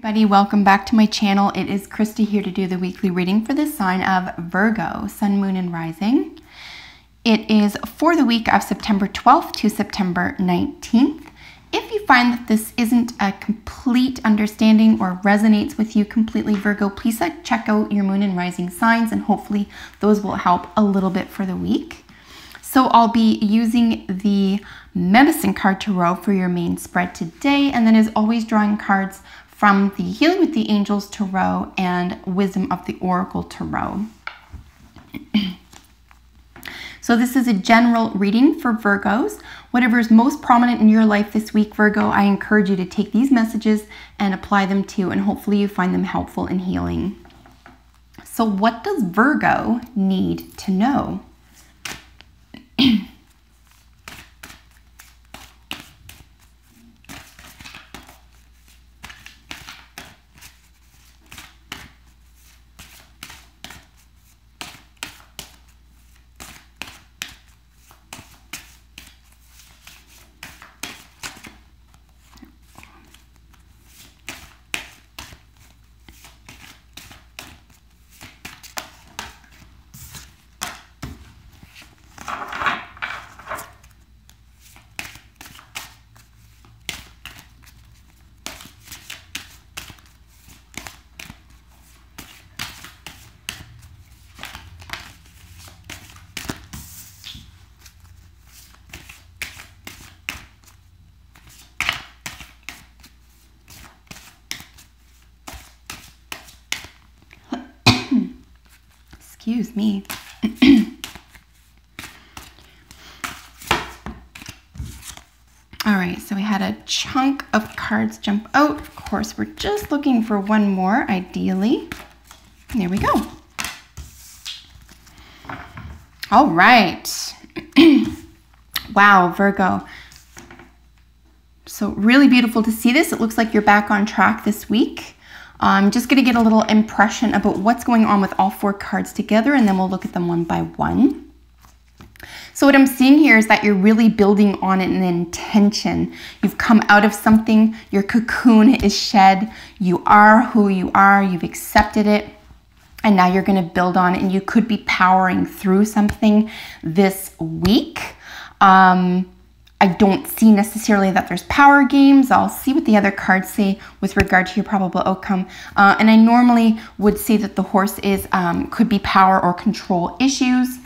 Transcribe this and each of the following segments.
Everybody, welcome back to my channel. It is Krista here to do the weekly reading for the sign of Virgo, Sun, Moon, and Rising. It is for the week of September 12th to September 19th. If you find that this isn't a complete understanding or resonates with you completely, Virgo, please check out your Moon and Rising signs, and hopefully those will help a little bit for the week. So I'll be using the Medicine card Tarot for your main spread today, and then as always drawing cards from the Healing with the Angels Tarot and Wisdom of the Oracle Tarot. So this is a general reading for Virgos. Whatever is most prominent in your life this week, Virgo, I encourage you to take these messages and apply them to, and hopefully you find them helpful and healing. So what does Virgo need to know? Excuse me. All right, so we had a chunk of cards jump out. Of course, we're just looking for one more, ideally. There we go. All right. Wow, Virgo. So really beautiful to see this. It looks like you're back on track this week. I'm just going to get a little impression about what's going on with all four cards together, and then we'll look at them one by one. So what I'm seeing here is that you're really building on an intention. You've come out of something, your cocoon is shed, you are who you are, you've accepted it, and now you're going to build on it, and you could be powering through something this week. I don't see necessarily that there's power games. I'll see what the other cards say with regard to your probable outcome. And I normally would say that the horse is could be power or control issues.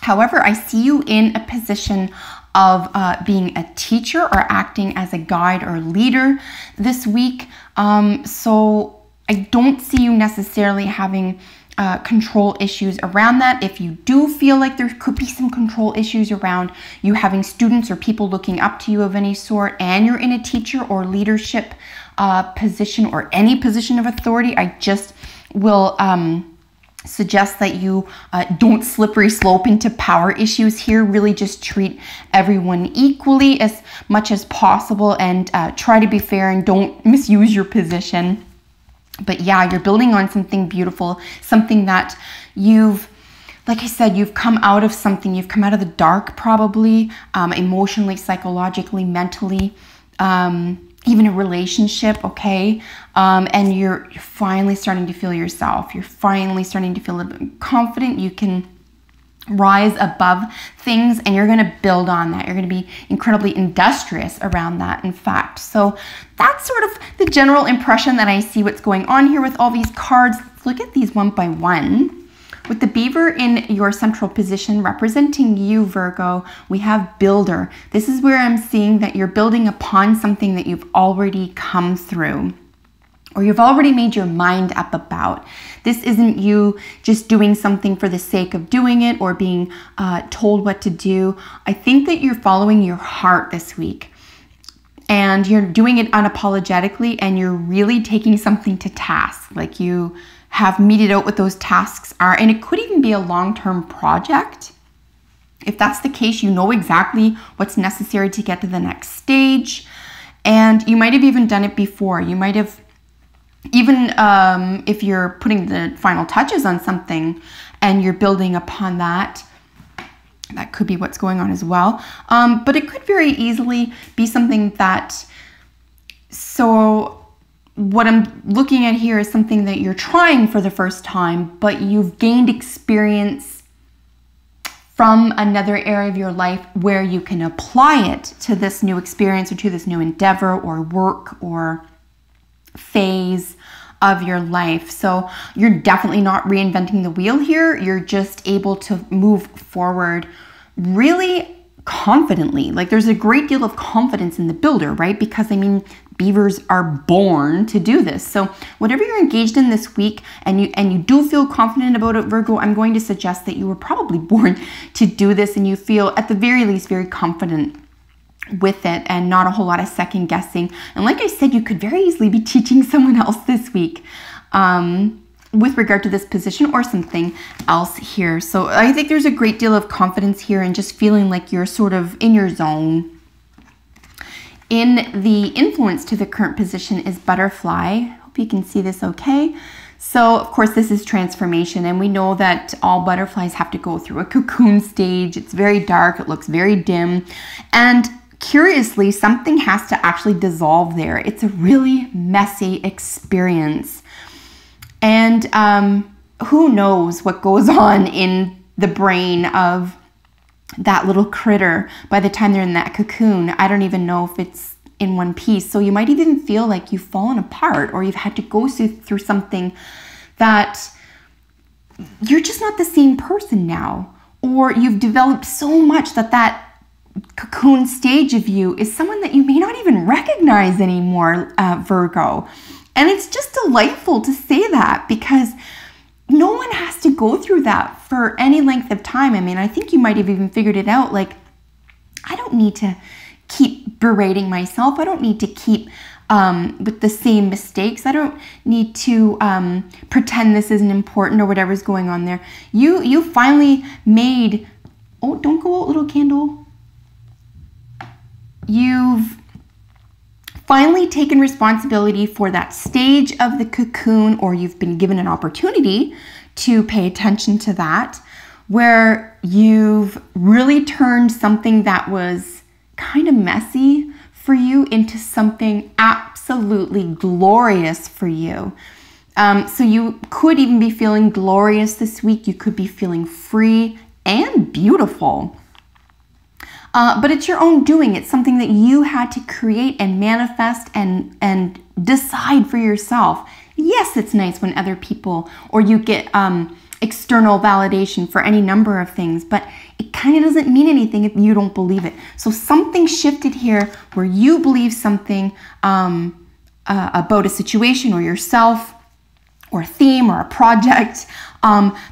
However, I see you in a position of being a teacher or acting as a guide or leader this week. So I don't see you necessarily having control issues around that. If you do feel like there could be some control issues around you having students or people looking up to you of any sort, and you're in a teacher or leadership position or any position of authority, I just will suggest that you don't slippery slope into power issues here. Really just treat everyone equally as much as possible, and try to be fair and don't misuse your position. But yeah, you're building on something beautiful, something that you've, like I said, you've come out of something. You've come out of the dark, probably, emotionally, psychologically, mentally, even a relationship, okay? And you're finally starting to feel yourself. You're finally starting to feel a little bit confident. You can rise above things, and you're going to build on that. You're going to be incredibly industrious around that, in fact. So that's sort of the general impression that I see what's going on here with all these cards. Let's look at these one by one. With the beaver in your central position representing you, Virgo, we have builder. This is where I'm seeing that you're building upon something that you've already come through, or you've already made your mind up about. This isn't you just doing something for the sake of doing it or being told what to do. I think that you're following your heart this week, and you're doing it unapologetically, and you're really taking something to task. Like you have meted out what those tasks are, and it could even be a long-term project. If that's the case, you know exactly what's necessary to get to the next stage, and you might have even done it before. You might have even if you're putting the final touches on something and you're building upon that, that could be what's going on as well. But it could very easily be something that, so what I'm looking at here is something that you're trying for the first time, but you've gained experience from another area of your life where you can apply it to this new experience or to this new endeavor or work or phase of your life. So you're definitely not reinventing the wheel here. You're just able to move forward really confidently. Like there's a great deal of confidence in the builder, right? Because I mean, beavers are born to do this. So whatever you're engaged in this week and you do feel confident about it, Virgo, I'm going to suggest that you were probably born to do this and you feel at the very least very confident with it and not a whole lot of second guessing. And like I said, you could very easily be teaching someone else this week with regard to this position or something else here. So I think there's a great deal of confidence here and just feeling like you're sort of in your zone. In the influence to the current position is butterfly. Hope you can see this okay. So of course this is transformation, and we know that all butterflies have to go through a cocoon stage. It's very dark, it looks very dim, and curiously something has to actually dissolve there. It's a really messy experience, and who knows what goes on in the brain of that little critter by the time they're in that cocoon. I don't even know if it's in one piece. So you might even feel like you've fallen apart or you've had to go through something that you're just not the same person now, or you've developed so much that that cocoon stage of you is someone that you may not even recognize anymore, Virgo. And it's just delightful to say that because no one has to go through that for any length of time. I mean, I think you might have even figured it out. Like, I don't need to keep berating myself. I don't need to keep with the same mistakes. I don't need to pretend this isn't important or whatever's going on there. You finally made, oh, don't go out, little candle. You've finally taken responsibility for that stage of the cocoon, or you've been given an opportunity to pay attention to that, where you've really turned something that was kind of messy for you into something absolutely glorious for you. So you could even be feeling glorious this week. You could be feeling free and beautiful. But it's your own doing. It's something that you had to create and manifest and decide for yourself. Yes, it's nice when other people or you get external validation for any number of things, but it kind of doesn't mean anything if you don't believe it. So something shifted here where you believe something about a situation or yourself or a theme or a project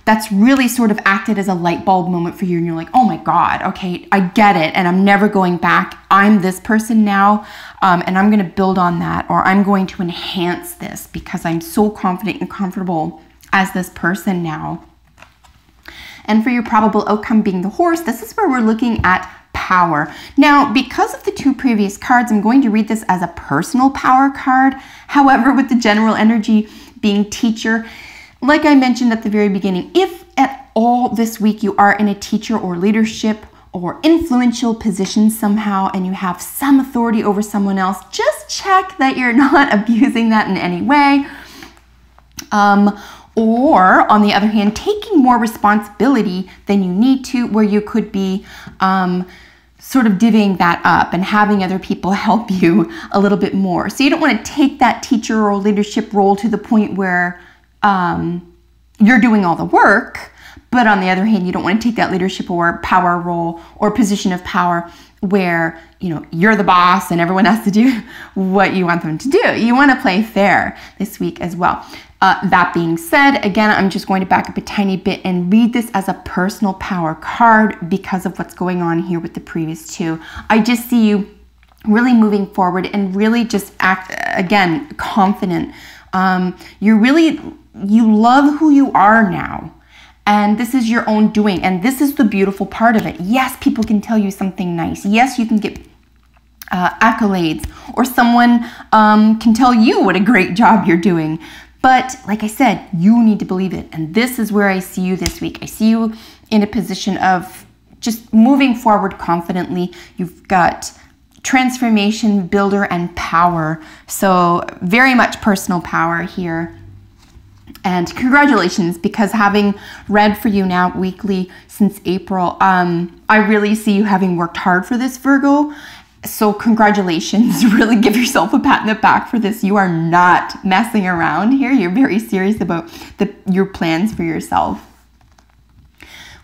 that's really sort of acted as a light bulb moment for you, and you're like, oh my God, okay, I get it, and I'm never going back. I'm this person now, and I'm going to build on that, or I'm going to enhance this because I'm so confident and comfortable as this person now. And for your probable outcome being the horse, this is where we're looking at power. Now, because of the two previous cards, I'm going to read this as a personal power card. However, with the general energy being teacher, like I mentioned at the very beginning, if at all this week you are in a teacher or leadership or influential position somehow and you have some authority over someone else, just check that you're not abusing that in any way. Or on the other hand, taking more responsibility than you need to, where you could be sort of divvying that up and having other people help you a little bit more. So you don't want to take that teacher or leadership role to the point where you're doing all the work, but on the other hand, you don't want to take that leadership or power role or position of power where, you know, you're the boss and everyone has to do what you want them to do. You want to play fair this week as well. That being said, again, I'm just going to back up a tiny bit and read this as a personal power card because of what's going on here with the previous two. I just see you really moving forward and really just act, again, confident. You love who you are now. And this is your own doing. And this is the beautiful part of it. Yes, people can tell you something nice. Yes, you can get accolades, or someone can tell you what a great job you're doing. But like I said, you need to believe it. And this is where I see you this week. I see you in a position of just moving forward confidently. You've got transformation, builder, and power. So very much personal power here. And congratulations, because having read for you now weekly since April, I really see you having worked hard for this, Virgo. So congratulations, really give yourself a pat in the back for this. You are not messing around here. You're very serious about your plans for yourself.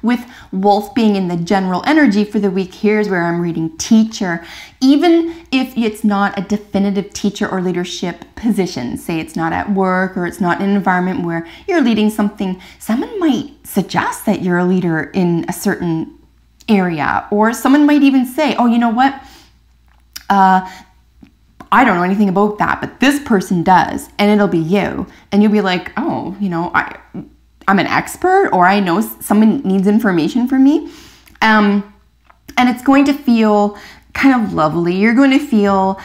With Wolf being in the general energy for the week, here's where I'm reading teacher. Even if it's not a definitive teacher or leadership position, say it's not at work or it's not in an environment where you're leading something, someone might suggest that you're a leader in a certain area, or someone might even say, oh, you know what? I don't know anything about that, but this person does, and it'll be you. And you'll be like, oh, you know, I'm an expert, or I know someone needs information from me. And it's going to feel kind of lovely. You're going to feel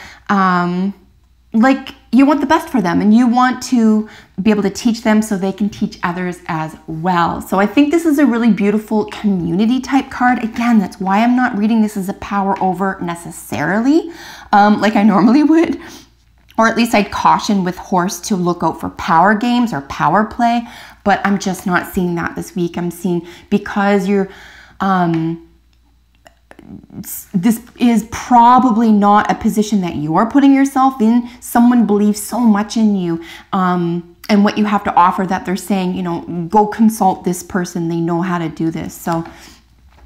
like you want the best for them, and you want to be able to teach them so they can teach others as well. So I think this is a really beautiful community type card. Again, that's why I'm not reading this as a power over necessarily, like I normally would. Or at least I'd caution with horse to look out for power games or power play, but I'm just not seeing that this week. I'm seeing, because you're, this is probably not a position that you're putting yourself in. Someone believes so much in you and what you have to offer that they're saying, you know, go consult this person. They know how to do this. So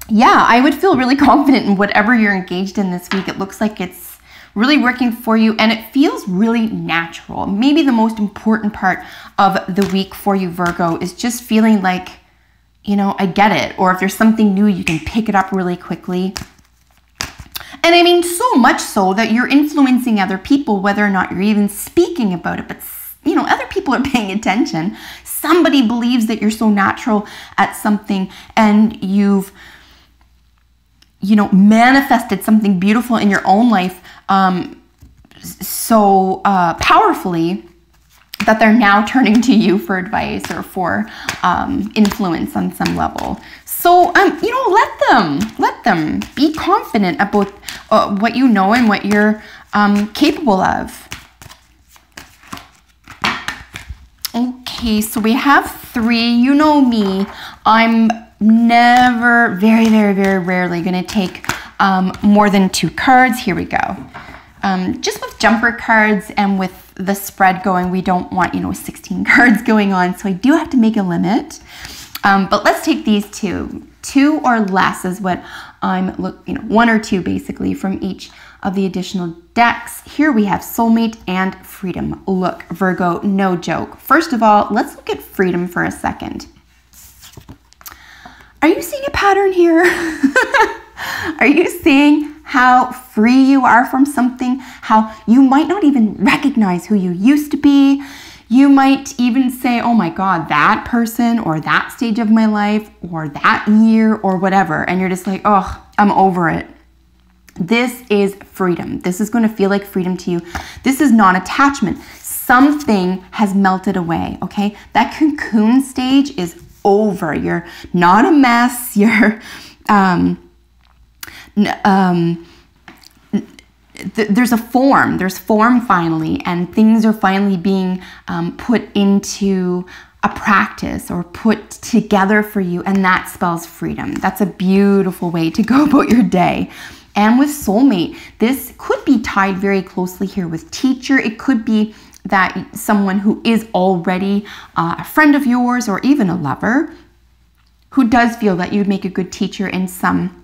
yeah, I would feel really confident in whatever you're engaged in this week. It looks like it's really working for you, and it feels really natural. Maybe the most important part of the week for you, Virgo, is just feeling like, you know, I get it. Or if there's something new, you can pick it up really quickly. And I mean, so much so that you're influencing other people, whether or not you're even speaking about it. But, you know, other people are paying attention. Somebody believes that you're so natural at something, and you've, you know, manifested something beautiful in your own life so powerfully that they're now turning to you for advice or for influence on some level. So, you know, let them be confident about what you know and what you're capable of. Okay, so we have 3. You know me, I'm never, very, very, very rarely going to take more than 2 cards. Here we go. Just with jumper cards and with the spread going, we don't want, you know, 16 cards going on. So I do have to make a limit. But let's take these 2. 2 or less is what I'm looking, you know, 1 or 2 basically from each of the additional decks. Here we have Soulmate and Freedom. Look, Virgo, no joke. First of all, let's look at Freedom for a second. Are you seeing a pattern here? Are you seeing how free you are from something? How you might not even recognize who you used to be. You might even say, oh my God, that person or that stage of my life or that year or whatever. And you're just like, oh, I'm over it. This is freedom. This is going to feel like freedom to you. This is non-attachment. Something has melted away, okay? That cocoon stage is over. You're not a mess. You're, there's form finally, and things are finally being put into a practice or put together for you, and that spells freedom. That's a beautiful way to go about your day. And with Soulmate, this could be tied very closely here with teacher. It could be that someone who is already a friend of yours or even a lover who does feel that you'd make a good teacher in some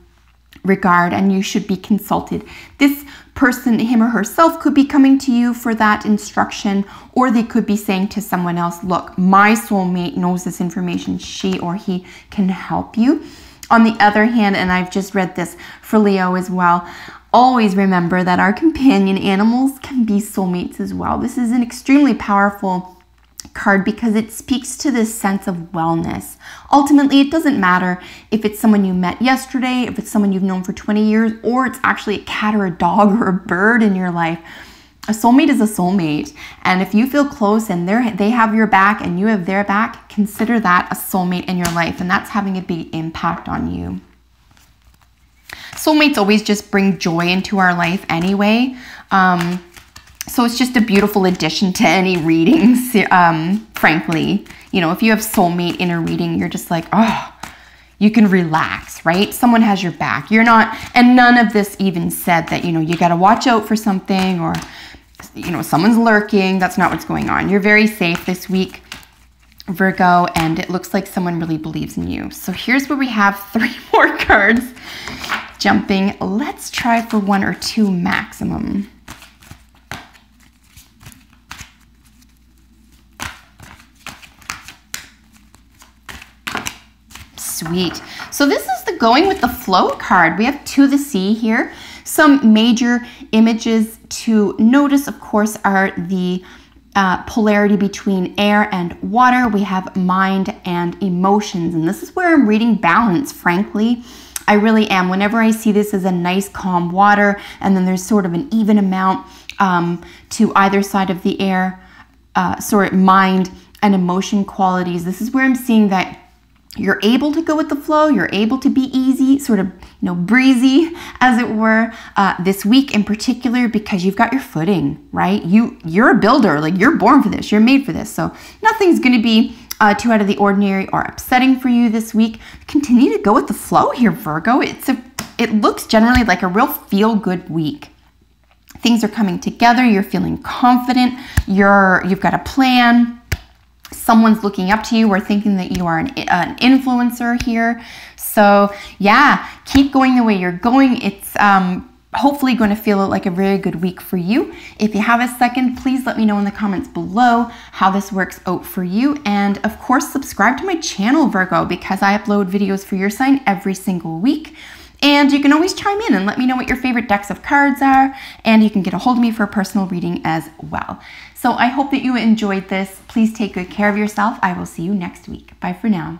regard and you should be consulted. This person, him or herself, could be coming to you for that instruction, or they could be saying to someone else, look, my soulmate knows this information, she or he can help you. On the other hand, and I've just read this for Leo as well, always remember that our companion animals can be soulmates as well. This is an extremely powerful card because it speaks to this sense of wellness. Ultimately, it doesn't matter if it's someone you met yesterday, if it's someone you've known for 20 years, or it's actually a cat or a dog or a bird in your life. A soulmate is a soulmate. And if you feel close and they have your back and you have their back, consider that a soulmate in your life. And that's having a big impact on you. Soulmates always just bring joy into our life anyway. So it's just a beautiful addition to any readings, frankly. You know, if you have soulmate in a reading, you're just like, oh, you can relax, right? Someone has your back. You're not, and none of this even said that, you know, you got to watch out for something or, you know, someone's lurking. That's not what's going on. You're very safe this week, Virgo, and it looks like someone really believes in you. So here's where we have 3 more cards jumping. Let's try for 1 or 2 maximum. Sweet. So this is the going with the flow card. We have To the Sea here. Some major images to notice, of course, are the polarity between air and water. We have mind and emotions, and this is where I'm reading balance, frankly. I really am. Whenever I see this as a nice calm water, and then there's sort of an even amount to either side of the air, mind and emotion qualities, this is where I'm seeing that you're able to go with the flow, you're able to be easy, sort of, you know, breezy, as it were, this week in particular, because you've got your footing, right? You're a builder, like you're born for this, you're made for this. So nothing's going to be too out of the ordinary or upsetting for you this week. Continue to go with the flow here, Virgo. It looks generally like a real feel-good week. Things are coming together, you're feeling confident, you've got a plan. Someone's looking up to you or thinking that you are an influencer here. So yeah, keep going the way you're going. It's hopefully going to feel like a very good week for you. If you have a second, please let me know in the comments below how this works out for you. And of course, subscribe to my channel, Virgo, because I upload videos for your sign every single week. And you can always chime in and let me know what your favorite decks of cards are, and you can get a hold of me for a personal reading as well. So I hope that you enjoyed this. Please take good care of yourself. I will see you next week. Bye for now.